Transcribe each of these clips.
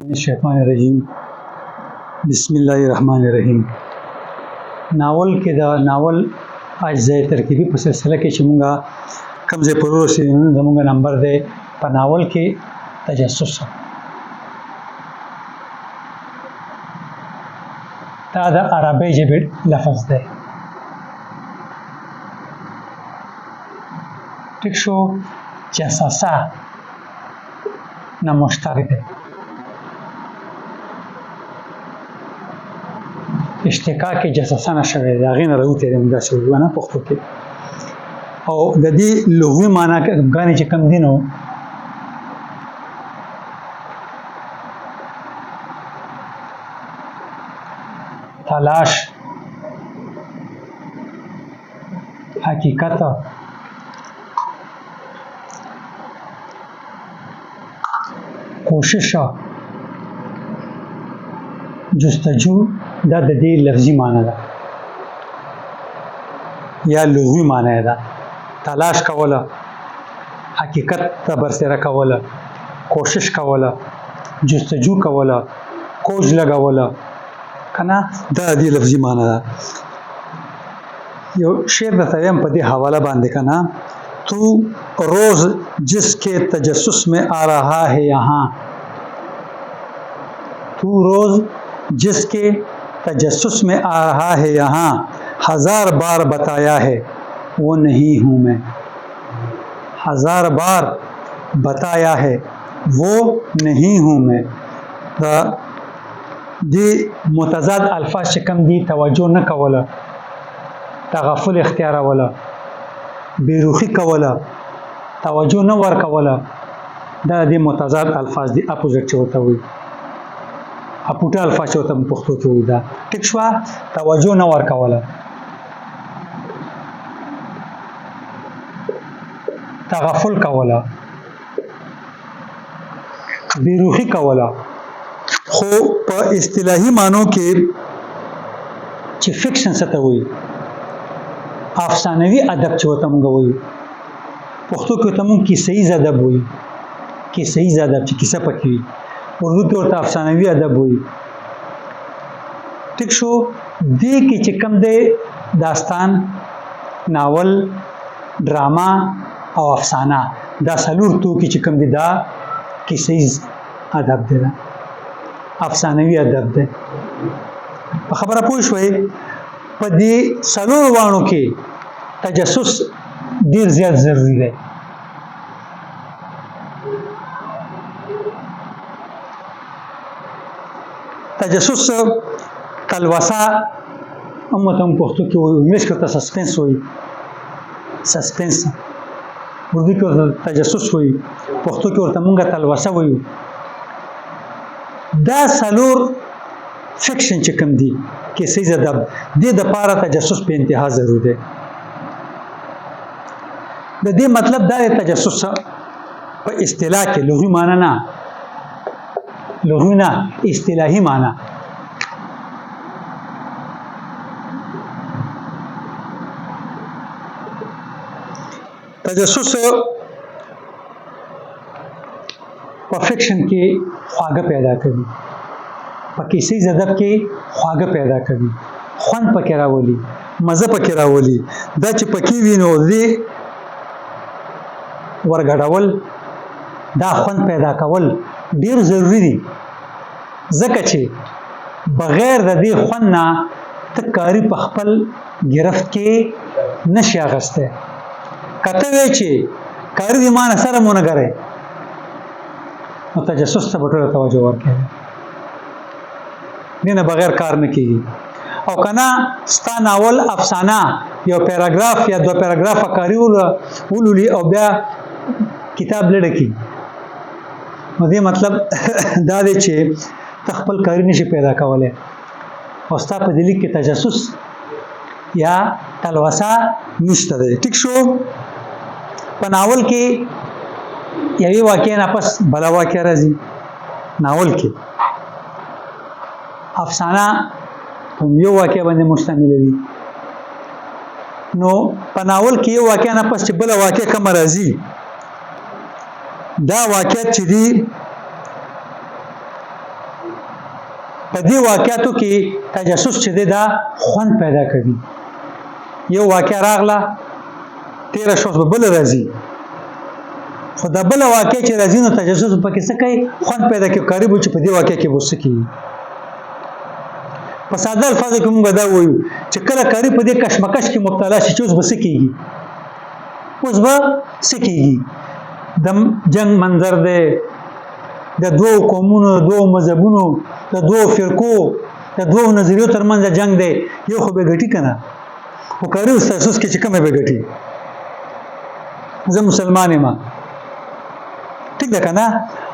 الشیطان الرجیم بسم الله الرحمن الرحیم. ناول کې د ناول اجزای ترکیبي په سلسله کې چې مونږه کوم ځای پر ورسېدو زمونږ نمبر دی په ناول کې تجسس. دا د عربی ژبې لفظ دی. ټیک شو. جساسه نه مشتق دی. اشتقاق جساسه نشوي د هغې نه راوتی دی. موږ داسې وایو نه پښتو کې. او د دې لغوي معنا ګانې چې کوم دي نو تلاش، حقیقت، کوشش، جستجو دا د دې لفظي معنی ده یا لغوي معنی ده. تلاش کوله، حقیقت ته برسېره کوله، کوشش کوله، جستجو کوله، کوج لګوله کنه دا د دې لفظي معنی ده. یو شعر درته وایم په دې حواله باندې کنه. تو روز جس کے تجسس میں آ رہا ہے یہاں، تو روز جس کے تجسس میں آ رہا ہے یہاں، ہزار بار بتایا ہے وہ نہیں ہوں میں، ہزار بار بتایا ہے وہ نہیں ہوں میں. دا دی متضاد الفاظ چې کوم دي توجه نه کوله، تغفل اختیاروله، بیروخي کوله، توجه نه ورکوله، دا د متضاد الفاظ دي. اپوزیټ چې ورته وایي اپوټه الفاظ چې ورته پښتو کې وایي. دا ټیک شوه. توجه نه ورکوله، تغفل کوله، بیروخي کوله. خو په اصطلاحي معنو کې چې فکشن څه ته وایي، افسانوي ادب چې ورته موږ وایو، پښتو کې ورته موږ کیسه ییز ادب وایو. کیسه ییز ادب چې کیسه پکې وي، اردو کې ورته افسانوي ادب وایي. ټیک شو. دې کې چې کوم دی داستان، ناول، ډراما او افسانه، دا څلور توکي چې کوم دي دا کیسه ییز ادب دی، افسانوي ادب دی. په خبره پوه شوئ. په دې څلور واڼو کې تجسس ډیر زیات ضروری دی. تجسس تلوسه هم ورته پښتو کې وایي، انګلیس کې ورته سسپنس وایي. سسپنس اردو کې ورته تجسس وایي، پښتو کې ورته مونږ تلوسه وایو. دا څلور فکشن چې کوم دي کیسه ییز ادب، دې دپاره تجسس په انتها ضروري دی. د دې مطلب دا دی تجسس په اصطلاح کې لغوي معنی نه، لغوي نه اصطلاحي معنی. تجسس په فکشن کې خواږه پیدا کوي، په کیسه ییز ادب کې خواږه پیدا کوي، خوند پکې راولي، مزه پکې راولي. دا چې پکې وي نو دې ورګډول، دا خوند پیدا کول ډیر ضروری دي، ځکه چې بغیر د دې خوند نه ته کاري په خپل ګرفت کې نشي اخیستی. که ته وایې چې کاري دې ما نه سره مو نه ګرئ، نو تجسس ته به ټوله توجه ورکوي، دې نه بغیر کار نه کېږي. او که نه ستا ناول افسانه یو پیراګراف یا دو پیراګرافه کاري ولولي او بیا کتاب لړه کړي، نو دې مطلب دا دی چې ته خپل کاري نشي پیدا کولی او ستا په دې لیک کې تجسس یا تلوسه نشته دی. ټیک شو. په ناول کې یوې واقعې نه پس بله واقعه راځي. ناول کې افسانه هم یو واقعه باندې مشتمله وي. نو په ناول کې یو واقعه نه پس چې بله واقعه کومه راځي، دا واقعیت چې دی په دې واقعاتو کې تجسس چې دی دا خوند پیدا کوي. یو واقع راغله تیره شوه به بله راځي، خو دا بله واقع چې راځي نو تجسس پکې څه کوي؟ خوند پیدا کوي. قریب چې په دې واقع کې به څه کېږي. په ساده الفاظو کې موږ دا وایو چې کله قریب په دې کشمکش کې مبتلا شي چې اوس به څه کېږي؟ اوس به څه کېږي؟ د جنگ منظر دی، د دوو قومونو، د دوو مذهبونو، د دوو فرقو، د دوو نظریو ترمنځ جنگ دی. یو خو به ګټي که نه؟ خو قریب تجسس کې چې کومه به ګټي؟ زه مسلمان یم، ټیک ده که نه؟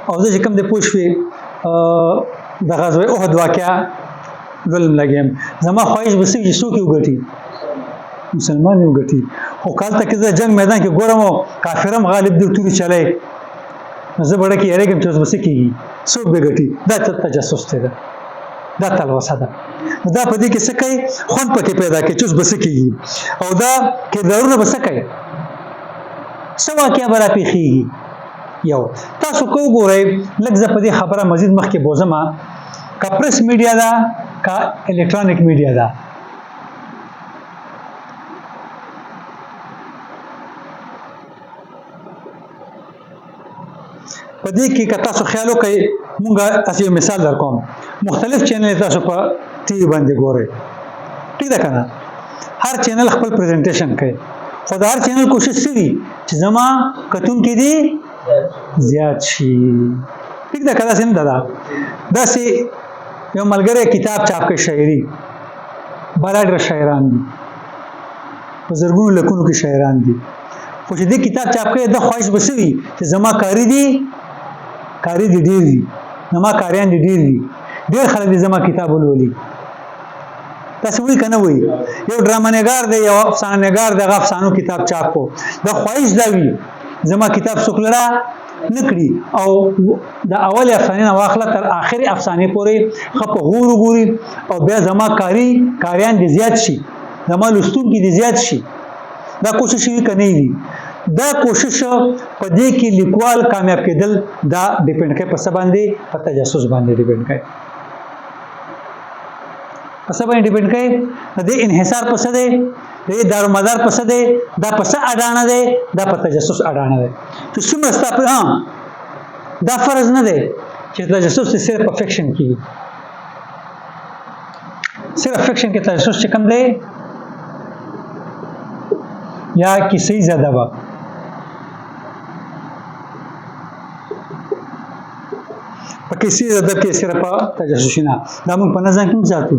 او زه چې کوم دی پوه شوې د غزوه احد واقعه لولم لګیم، زما خواهش به څه وي چې څوک یې وګټي؟ مسلمان یې وګټي. خو هلته کې زه جنګ میدان کې ګورم او کافر هم غالب دی، تورې چلی، نو زه بړه کې یېرېږم چې اوس به څه کېږي؟ څوک به ګټي؟ دا تجسس دی، دا تلوسه ده. نو دا په دې کې څه کوي؟ خوند پکې پیدا کوي چې اوس به څه کېږي. او دا کردارونه به څه کوي؟ څه واقعه به راپېښېږي؟ یو تاسو که وګورئ، لږ زه په دې خبره مزید مخکې بوځم، که پریس میډیا ده که الکترونیک میډیا ده، په دې کې که تاسو خیال وکړئ، مونږ تاسو یو مثال در کوم، مختلف چینل تاسو په ټي وي باندې ګورئ، ټیک ده که نه؟ هر چینل خپل پریزنټیشن کوي، خو د هر چینل کوشش څه وي چې زما کتونکي دي زیات شي، ټیک ده که داسې نه ده؟ داسې یو ملګری کتاب چاپ کوي شاعري، بالا ډېر شاعران دي، په زرګونو لکونو کې شاعران دي، خو چې دې کتاب چاپ کوي د خواهش به څه وي چې زما کاري دي ډېر دي، زما کاریان دي ډېر دي، ډېر خلک دي زما کتاب ولولي. تاسو وایي که نه وایي؟ یو ډرامه نګار دی، یو افسانه نګار دی، هغه افسانو کتاب چاپ کو، د خواهش دا وي زما کتاب څوک لره نه کړي، او د اول افسانې نه واخله تر آخري افسانې پورې ښه په غور وګوري، او بیا زما کاریان دې زیات شي، زما لوستونکي دې زیات شي. دا کوشش وي که نه وي؟ دا کوشش په دې کې لیکوال کامیاب کېدل دا ډیپینډ کوي په څه باندې؟ په تجسس باندې ډیپینډ کوي. په څه باندې ډیپینډ کوي؟ د دې انحصار په څه دی؟ د دې دارومدار په څه دی؟ دا په څه اډانه دی؟ دا په تجسس اډانه دی. چې څومره ستا په دا فرض نه دی چې تجسس صرف په فکشن کې وي، صرف فکشن کې تجسس چې کوم دی یا کیسې زده به په کیسې زده کې صرف تجسس نه، دا موږ په نظم کې هم ساتو،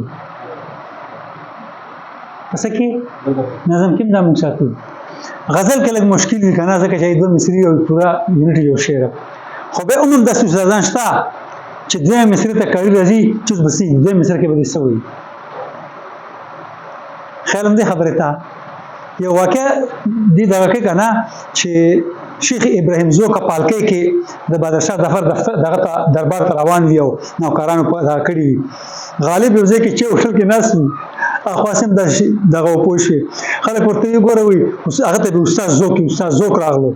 په څه کې؟ نظم کې هم دا موږ ساتو. غزل کې لږ مشکل وي که نه، ځکه چې دوه مصري او پوره یونټ یو شعر، خو بیا هم داسې استادان شته چې دویم مصري ته کاري راځي چې اوس به څه وي، دویم مصري کې به دې څه وایي. خیال هم دې خبرې ته یو واقع دې دغه کې که نه چې شیخ ابراهیم زوکه پالکۍ کې د بادشاه ظفر دغه دربار ته روان وي او نوکرانو دغه کړي وي، غالب یو ځای کې چې هوټل کې ناست وي، خاصم دغه وپوه شوې، خلک ورته یې ګوره وایي هغه ته به استاد زوک راغلو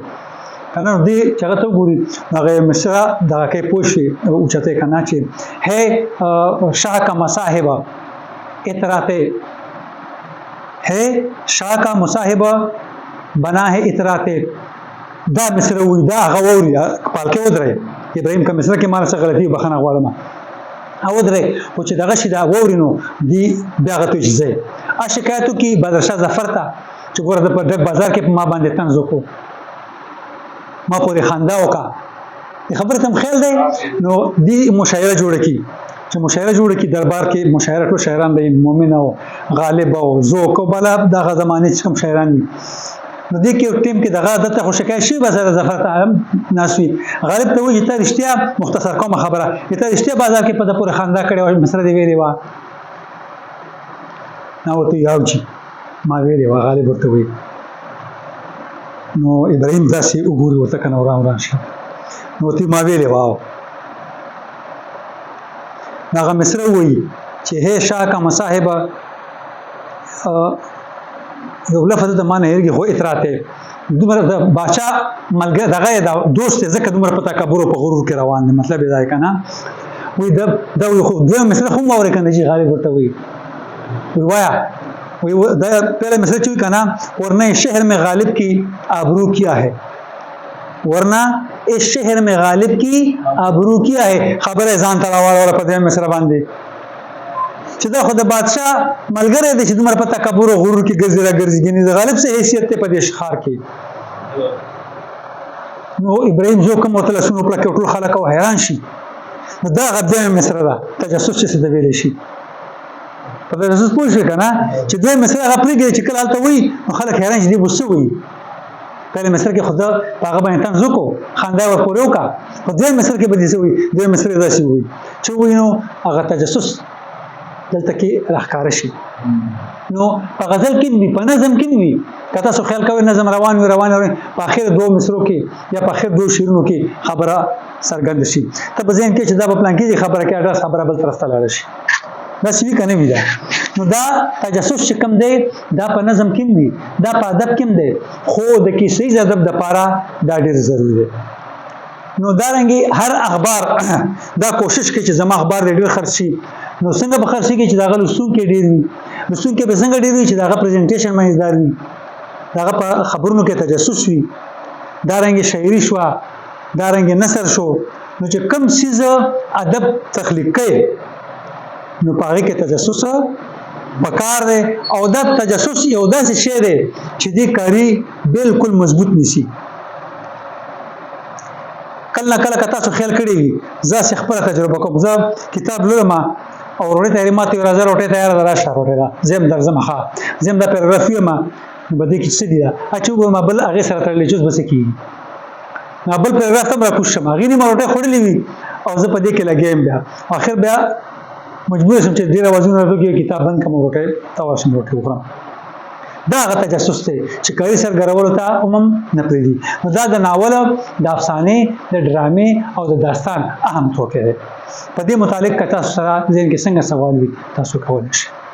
که نه، دې چې هغه ته وګوري هغه مصره دغه کې پوه شوې اوچتې که نه چې ہے شاه کا مصاحبه اطراتے ہے، شاه کا مصاحبه بنا ہے اطراتے، دا مصره وایي، دا هغه واوري پالکۍ ودرئ، ابراهیم که مصره کې ما څه غلطي بخښنه غواړم، ودرئ، خو چې دغه شي دا واوري نو دې بیا هغه ته وایي چې ځئ شکایت وکړي بادشاه ظفر ته چې ګوره زه په ډک بازار کې په ما باندې طنز وکړو، ما پورې خندا وکړه، دې خبرې ته هم خیال دی. نو دې مشاعره جوړه کړي، چې مشاعره جوړه کړي دربار کې، مشاعره ټول شاعران به مومن او غالب او ذوق او بله دغه زمانې چې کوم شاعران وي، نو دې کې یو ټیم کې دغه دته خو شکایت شوي بازار ظفر ته ناست وي، غالب ته وایي چې ته رښتیا مختصر کومه خبره، ته رښتیا بازار کې په ده پورې خندا کړې وه، مصره دې ویلې وه؟ نه ورته یاو چې ما ویلې وه، غالب ورته وایي. نو ابراهیم داسې وګوري ورته که نه وران شي، نو ورته ما ویلې وه، هغه مصره وایي چې ہے شاه کا مصاحبه، یو لفظ د ما نه هېرېږي، خو اطراتے دومره د باچا ملګری دغه یې دوست دی، ځکه دومره په تکبر او په غرور کې روان دی، مطلب یې دا دی که نه. وی دا وی خو دویم مثلا خو واورې کنه چې غالب ورته وی وایا وی دا پہلا مثلا چې کنا ورنہ شہر میں غالب کی آبرو کیا ہے ورنہ اس شہر میں غالب کی آبرو کیا ہے خبر ځان تراوال ولا په دې مثلا باندې چې دا خو د بادشاہ ملګری دی چې دومره په تکبر او غرور کې ګرځي را ګرځي ګنې د غالب څه حیثیت ته په دې ښار کې نو ابراهیم زو کوم وتل سونو پر کې ټول خلک او حیران شي نو دا غدې مصر دا تجسس چې څه ویل شي په تجسس پوه شي کنه چې دوی مصر غپريږي چې کله حالت وي نو خلک حیران شي دی بوسه وي پہلے مصر کې خدا هغه باندې تم زکو خندا ور پورې وکا خو دوی مصر کې بدې سوي دوی مصر داسي وي چې وینو هغه تجسس دلته کې راخکار شي نو په غزل کې وي په نظم کې وي کته سو خیال کوي نظم روان وي په اخر دوه مصرو کې یا په اخر دوه شیرونو کې خبره سرګند شي ته په ذهن کې چې دا په پلان کې خبره کې اډرس خبره بل طرف ته لاړ شي دا څه کنه وي دا نو دا تجسس چې کوم دی دا په نظم کې وي دا په ادب کې دی خو د کیسې ادب د پاره دا ډیر ضروری دی نو دا رنګي هر اخبار دا کوشش کوي چې زما اخبار ډیر خرڅ شي نو څنګه به خرڅ شي چې دا لوستون کې ډیر وي لوستون کې به څنګه ډیر وي چې دا پریزنټیشن باندې دار وي دا په خبرونو کې تجسس وي دا رنګي شاعري شو دا رنګي نثر شو نو چې کم سیز ادب تخلیق کوي نو پاره کې تجسس پکار دی او دا تجسس یو داسې شی دی چې دې کاری بالکل مضبوط نشي کله کله کتا څو خیال کړی وي زه خپل تجربه کوم زه کتاب لولم او وروړي ته ماته یو راځه وروټه تیار راشه وروټه زم درځم ښه زم د پیراګراف ما بده کې څه دی اچو ما بل هغه سره ترلې چوز بس کی ما بل پیراګراف ته را کوشم هغه نه وروټه خړلې وي او زه په دې کې لګیم بیا اخر بیا مجبور شم چې ډیر وازونه راځي کتاب بند کوم وروټه تاسو وروټه وکړم دا غته تجسس ته چې کاری سرګرولو ته نه پریدي نو دا د ناول د افسانه د ډرامې او د داستان اهم توګه ده په دې متعلق کته سره ځین کې څنګه سوال وي تاسو کولای شئ